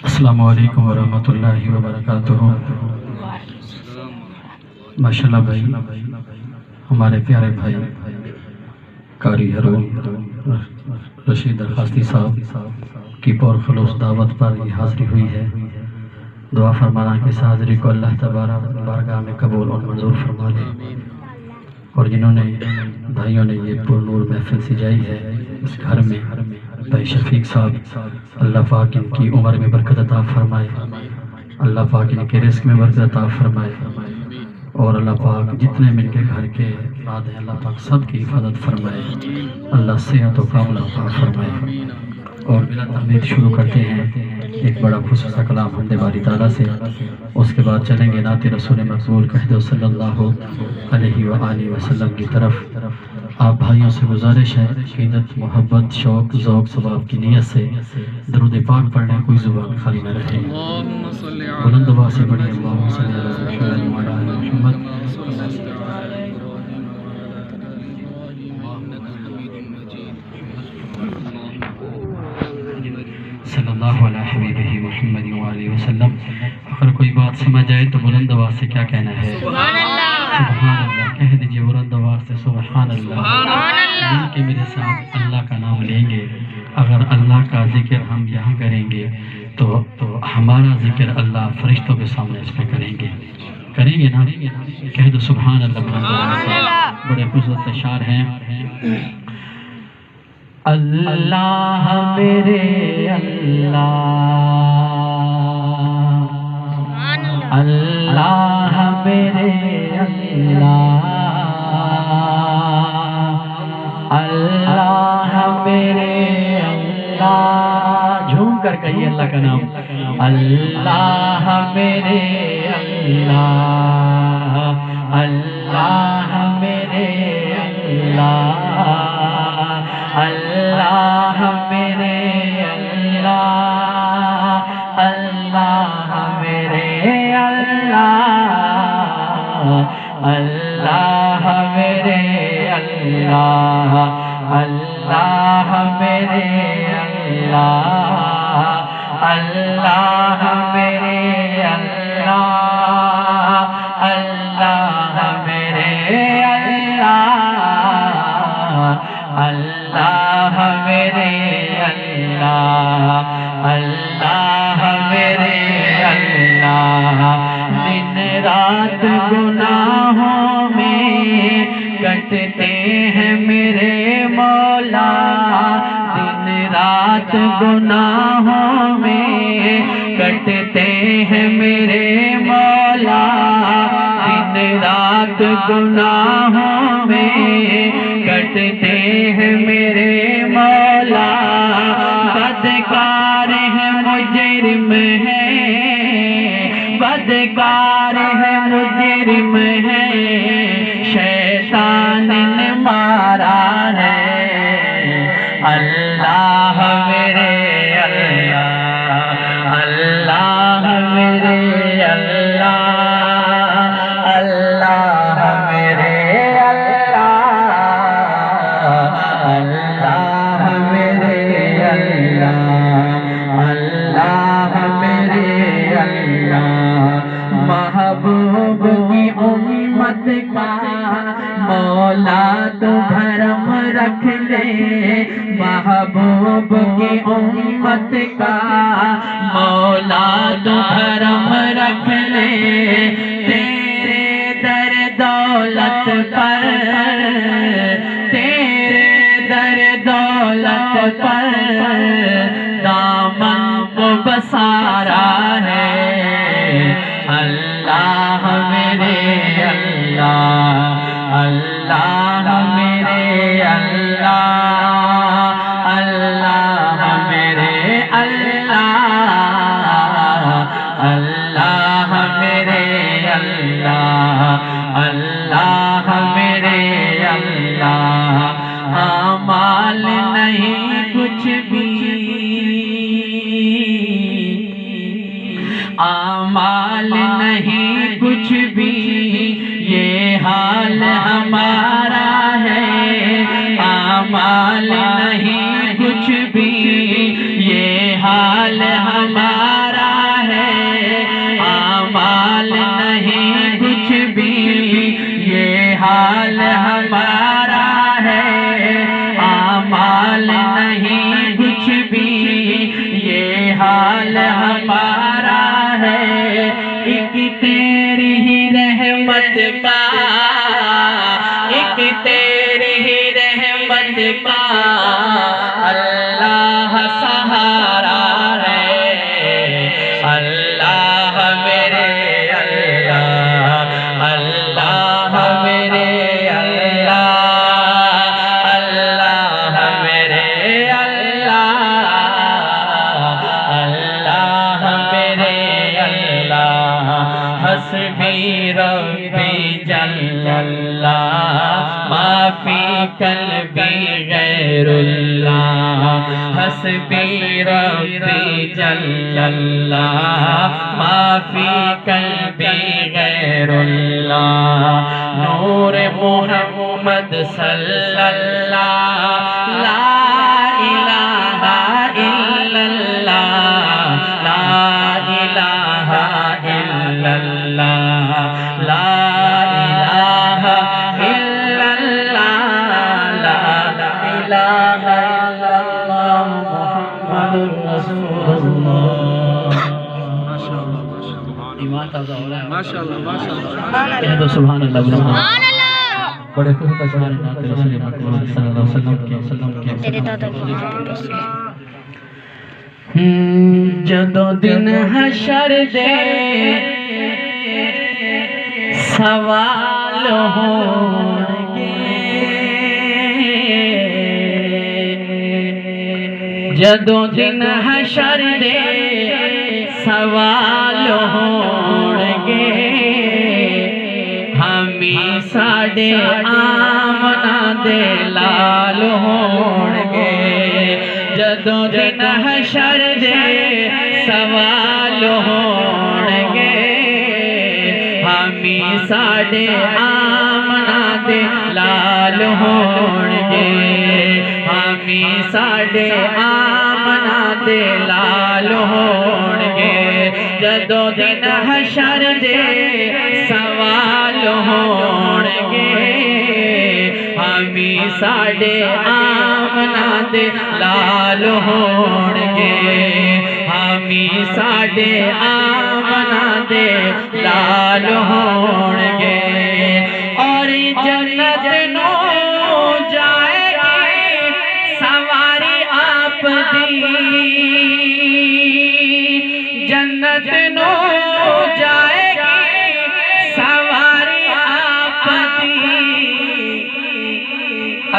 अस्सलामु अलैकुम वरहमतुल्लाहि वबरकातुहू। माशाल्लाह भाई, हमारे प्यारे भाई कारी हरून रशीद दरखास्ती साहब की पुरखुलूस दावत पर ये हाज़िरी हुई है। दुआ फरमाना कि इस हाज़िरी को अल्लाह तबारक बारगाह में कबूल और मंजूर फरमा ले। और जिन्होंने भाइयों ने ये पुरनूर महफिल सजाई है इस घर में, भाई शफीक साहब, अल्लाह पाक इनकी उम्र में बरकत अता फरमाए, अल्लाह पाक इनके रिस्क में बरकत अता फरमाए, और अल्लाह पाक जितने मिलके घर के अफराद हैं अल्लाह पाक सब की हिफाजत फरमाए, अल्लाह सेहत और कामना अता फरमाए। और बिला तमीद शुरू करते हैं एक बड़ा खुसूसा कलाम हमदे बारी ताला से, उसके बाद चलेंगे नाते रसूल मकबूल कहदो सल्लल्लाहु अलैहि व आलिहि वसल्लम की तरफ। आप भाइयों से गुजारिश है, अक़ीदत, मोहब्बत, शौक़, ज़ौक़, सवाब की नीयत से दरूद पाक पढ़ने कोई ज़ुबान खाली न रहे। बुलंद आवाज़ से पढ़िए अल्लाहुम्मा सल्ली अला मुहम्मद। सल्लल्लाहु अलैहि हबीबिही मुहम्मद व आलिहि वसल्लम। अगर कोई बात समझ आए तो बुलंद आवाज़ से क्या कहना है? सुभान अल्लाह कह दीजिए बुलंद आवाज़ से, सुभान अल्लाह। मिलके मेरे साथ अल्लाह का नाम लेंगे। अगर अल्लाह का जिक्र हम यहाँ करेंगे तो हमारा जिक्र अल्लाह फरिश्तों के सामने इसमें करेंगे ना? कह दो सुभान अल्लाह। बड़े खूबसूरत अशार हैं। अल्लाह मेरे अल्लाह, अल्लाह मेरे अल्लाह, अल्लाह मेरे अल्लाह। झूम कर कहिए अल्लाह का नाम। अल्लाह मेरे अल्लाह, अल्लाह मेरे अल्लाह, अल्लाह मेरे अल्लाह, अल्लाह मेरे अल्लाह, अल्लाह मेरे अल्लाह, अल्लाह मेरे अल्लाह, अल्लाह मेरे अल्लाह, अल्लाह मेरे अल्लाह, अल्लाह मेरे अल्लाह, अल्लाह मेरे अल्लाह। दिन रात गुनाहों में कटते हैं मेरे मौला, दिन रात गुनाहों में कटते हैं मेरे मौला, दिन रात गुनाहों में कटते हैं मेरे मौला। बदकार है मुजरिम है, बदकार है मुजरिम है, शैतान ने मारा है। अल्लाह मेरे अल्लाह, अल्लाह मेरे अल्लाह, अल्लाह मेरे अल्लाह, अल्लाह मेरे अल्लाह, अल्लाह मेरे अल्लाह। महबूब की उम्मत का मौला तो भरम रख ले, महबूब की उम्मत का मौला तो भरम रख ले। तेरे दर दौलत पर, तेरे दर दौलत पर दामन को बसारा है। अल्लाह मेरे अल्लाह, अल्लाह मेरे अल्लाह, अल्लाह मेरे अल्लाह, अल्लाह मेरे अल्लाह, अल्लाह मेरे अल्लाह। अमाल नहीं कुछ भी, अमाल नहीं कुछ भी, ये हाल हमारा है। अमाल नहीं कुछ भी, ये हाल हमारा हाल हमारा है, एक तेरी ही रहमत का, एक तेरी ही रहमत का अल्लाह सहारा है। अल्लाह मेरे अल्लाह, अल्लाह मेरे अल्लाह, अल्लाह मेरे अल्लाह, अल्लाह मेरे अल्लाह। हस्बी रब्बी जल्लल्लाह माफी कल्बी गैरुल्लाह, हस्बी रब्बी जल्लल्लाह माफी कल्बी गैरुल्लाह। नूर मोहम्मद सल्लल्लाह ला इलाहा इल्लल्लाह, ला इलाहा इल्लल्लाह, ला इलाहा इल्लल्लाह, ला इलाहा इल्लल्लाह मुहम्मदुर रसूलुल्लाह। ईमान ताज़ा हो रहा है माशाअल्लाह माशाअल्लाह। कह दो सुभान अल्लाह सुभान अल्लाह। बड़े खुश का सुभान अल्लाह के रसूल मकबूल सल्लल्लाहु अलैहि वसल्लम के तेरे दादा की जदों दिन हशर दे सवाल होंगे, जदों दिन हशर दे सवाल होंगे, हमी साडे आमना दे लाल होंगे। जदों दिन हशर दे सवाल होंगे, हमी साडे आमना दे लाल होंगे, हमी साडे आमना दे लाल होंगे। जदों दिन हशर दे सवाल होंगे, हमी साडे आमना दे लाल होंगे, हमी साडे आमना दे लाल होंगे। और जन्नत नो जाएगी सवारी आप दी, जन्नत नो जाएगी सवारी आप दी।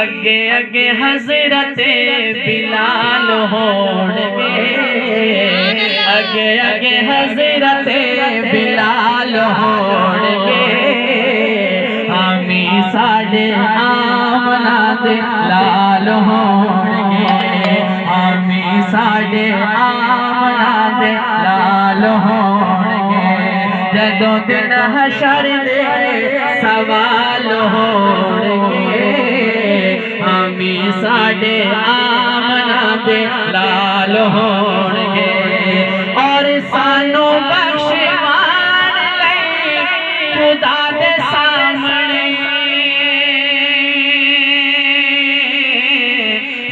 अगे अगे हजरत बिलाल होंगे, अगे अगे हजरत बिलाल होंगे, हमी साडे आमना दे लाल होंगे, हमी साडे आमना दे लाल होंगे। जदों दिन हशर दे सवाल होंगे, हमी साडे आमना दे लाल होंगे। और सानू बख्शवान लई खुदा दे सामने,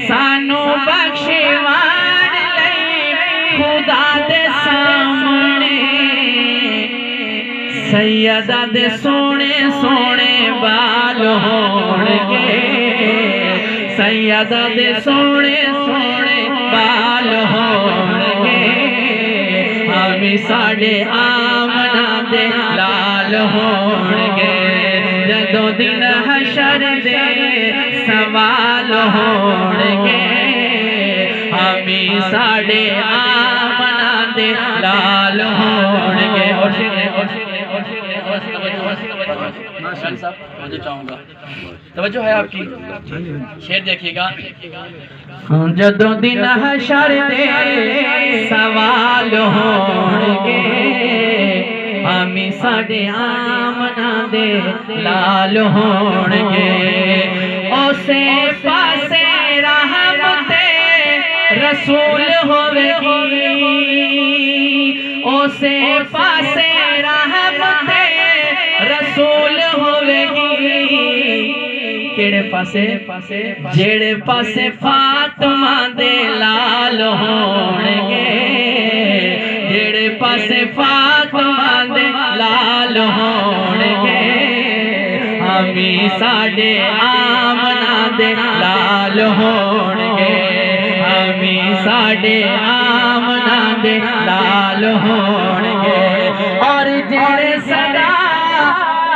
सानू बख्शवान लई खुदा दे सामने, सैयदा दे सोने सोने बाल होंगे, सैयदा दे सोने सोने बाल होंगे, हमी साडे आमना दे लाल होंगे। जदों दिन हशर दे सवाल होंगे, हमी साडे आमना दे लाल होंगे। साहब चाहूँगा तवज्जो है आपकी, शेर देखिएगा। जदों दिन हशर दे सवाल होंगे, हमी साडे आमना दे लाल होंगे। उसे पासे रहमते रसूल होवेगी, उसे पासे रहमते रसूल होवेगी। केड़े पासे? जेड़े पासे फातिमा दे लाल होणगे, पासे फातिमा दे लाल होणगे अमी साडे आमना दे लाल होणगे अमी साडे आमना दे लाल होणगे और जेड़े सदा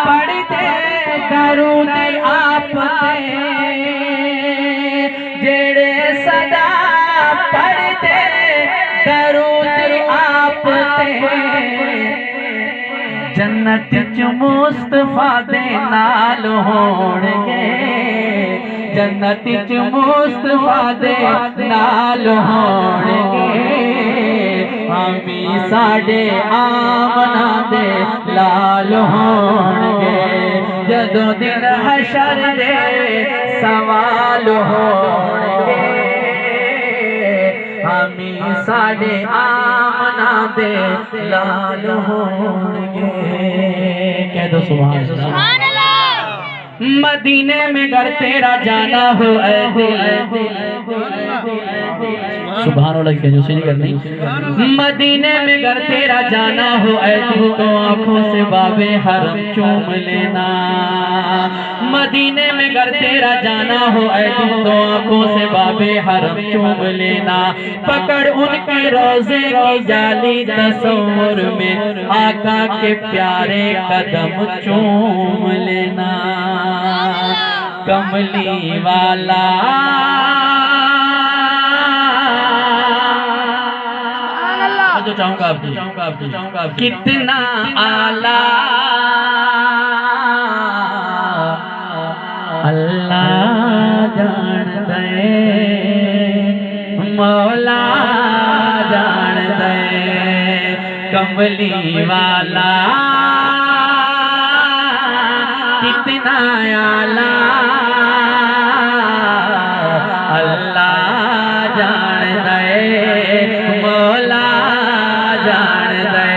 पढ़ते दरूद आप जेड़े सदा पढ़ते दरूद आप जन्नत च मुस्तफा दे नाल होणगे जन्नत च मुस्तफा दे नाल होणगे अमी साडे आमना दे लाल होणगे जदों दिन हशर दे सवाल होणगे अमी साडे आमना दे लाल होणगे। कह दो सुभान अल्लाह। मदीने में घर तेरा जाना हो ऐ दिल सुभान अल्लाह के जो सही करनी मदीने में घर तेरा जाना हो ऐ दिल तो आंखों से बाबे हरम चूम लेना मदीने में घर तेरा जाना हो ऐ दिल तो आंखों से बाबे हरम चूम लेना पकड़ उनके रोजे की जाली तस्वुर में आका के प्यारे कदम चूम लेना कमली वाला तो चाहूंगा आपकी कितना आला अल्लाह जान दे मौला जान दे कमली वाला कितना आला अल्लाह जान दे मौला जान दे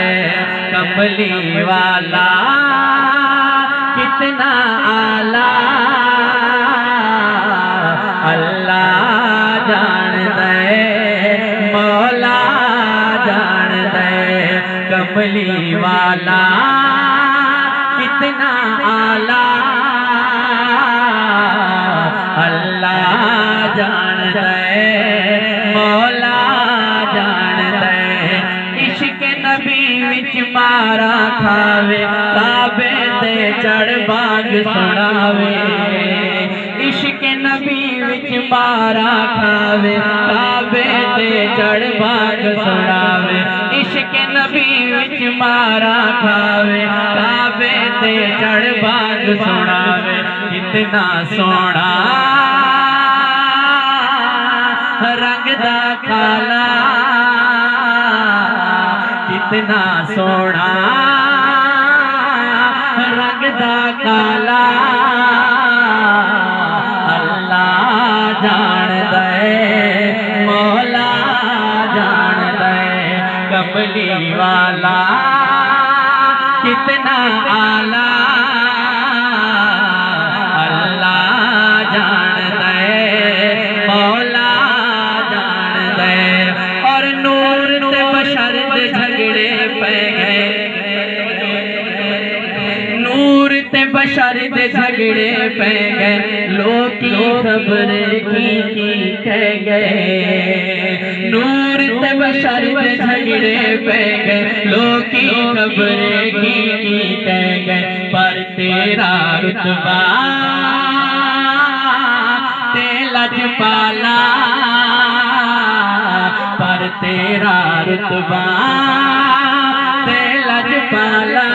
कमली वाला कितना आला अल्लाह जान दे मौला जान दे कमली वाला कितना आला अल्लाह जान दे मौला जान दे इश्क नबी विच मारा खावे काबे ते चढ़ बाग सुनावे इश्क नबी विच मारा खावे काबे ते चढ़ बाग सुनावे इश्क नबी विच मारा खावे काबे ते चढ़ बाग सुनावे कितना सोना रंग दा काला कितना सोना रंग दा काला अल्लाह जान दे मौला जान दे कमली वाला कितना आला अल्लाह जान दे मौला जान दे और नूर ते बशर दे झगड़े पे गए नूर ते बशर दे झगड़े पे गए लोग की खबरें की कह गए नूर ते बशर दे झगड़े पे गए लोग की खबरें की कह गए पर तेरा रुतबा ते लजपाला पर तेरा रुतबा ते लजपाला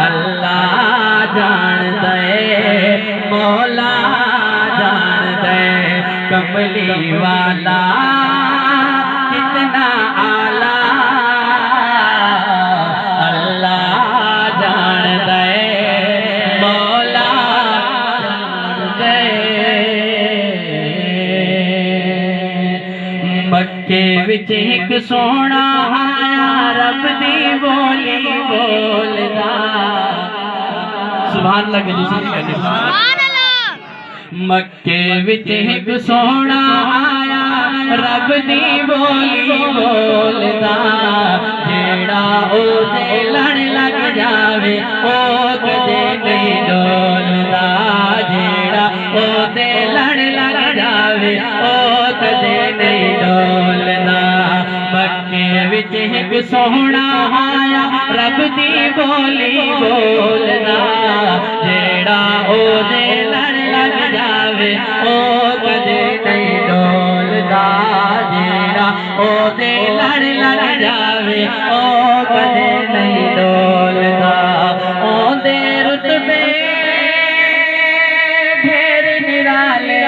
अल्लाह जान दे मौला जान दे कमली वाला कितना आला अल्लाह जान दे मौला जान दे मक्के विच एक सोना आया रब दी बोली बोलदा सुभान अल्लाह के सुभान अल्लाह मक्के विच एक सोना आया रब दी बोली बोलदा जेड़ा ओदे लड़ लग जावे ओ कदे नहीं डोलदा जेड़ा ओदे लड़ लग जावे ओ कदे नहीं डोलदा मक्के विच एक सोहना आया रब दी बोली बोलदा जेड़ा ओदे लड़ लग जावे ओ कदे नहीं डोलदा जेड़ा ओदे लड़ लग जावे ओ कदे नहीं डोलदा ओदे रुतबे ढेर निराले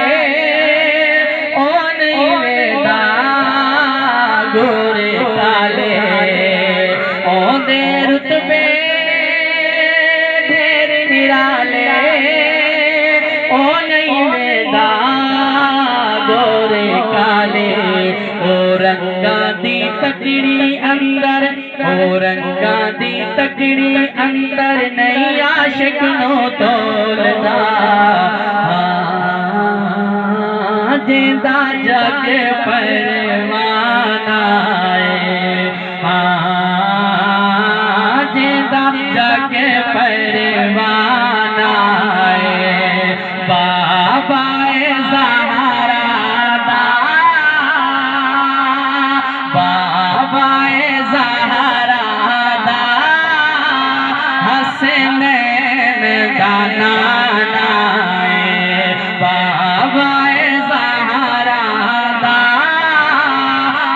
ओ नहीं वेदा गोरे काले ओदे रुतबे ढेर निराले ओ नहीं वेदा गोरे काले ओ रंगा दी तकड़ी अंदर ओ रंगा दी तकड़ी अंदर नहीं आशिक नो तोलदा जिंदा जग परवाना जिंदा जग परवाना बाबा ज़हरा दा बाबा ज़हरा दा हसनैन दा नाना बाबा ज़हरा दा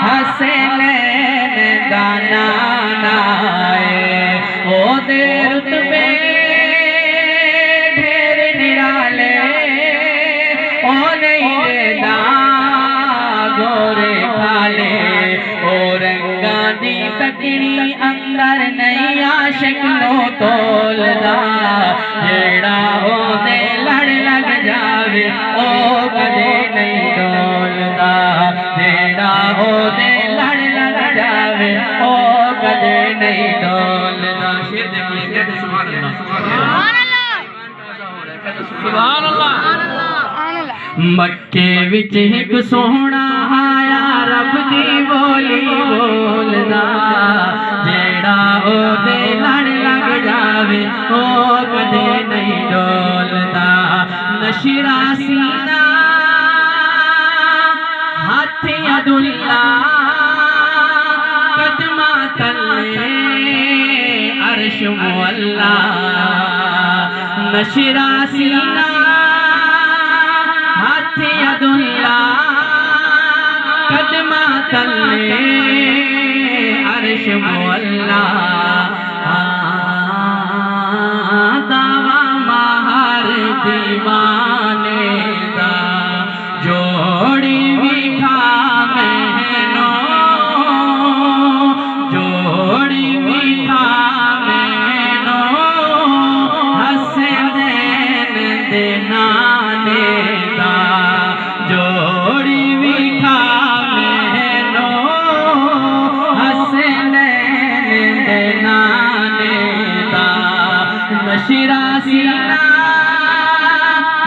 हसनैन दा नाना ओ दे रुतबे ढेर निराले ओ नहीं वेदा गोरे काले ओ रंगा दी तकड़ी अंदर नहीं आशिक नो तोलदा जेड़ा ओदे लड़ लग जावे ओ कदे नहीं डोलदा जेड़ा ओदे लड़ लग जावे ओ कदे नहीं डोलदा शेर देखिए कहते सुभान अल्लाह मक्के विच एक सोहना आया रब दी बोली बोलदा जेड़ा ओदे लड़ लग जावे ओ कदे नहीं डोलदा नशिरा सीना हाथ अदुल्ला कदमा तले अर्श मुअल्ला नशिरा सीना हाथ अदुल्ला कदमा तले अर्श मुअल्ला दावा माहर दीवाने दा जोड़ी विखा मैनो जोड़ी विखा मैनो हसनैन दे नाने दा जोड़ी विखा मैनो हसनैन दे नाने दा नशिरा सीना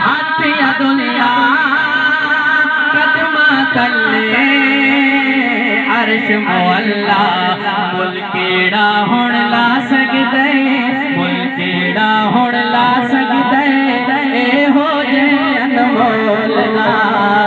हाथ अदुल्ला कदमा तले अर्श मुअल्ला मुल केड़ा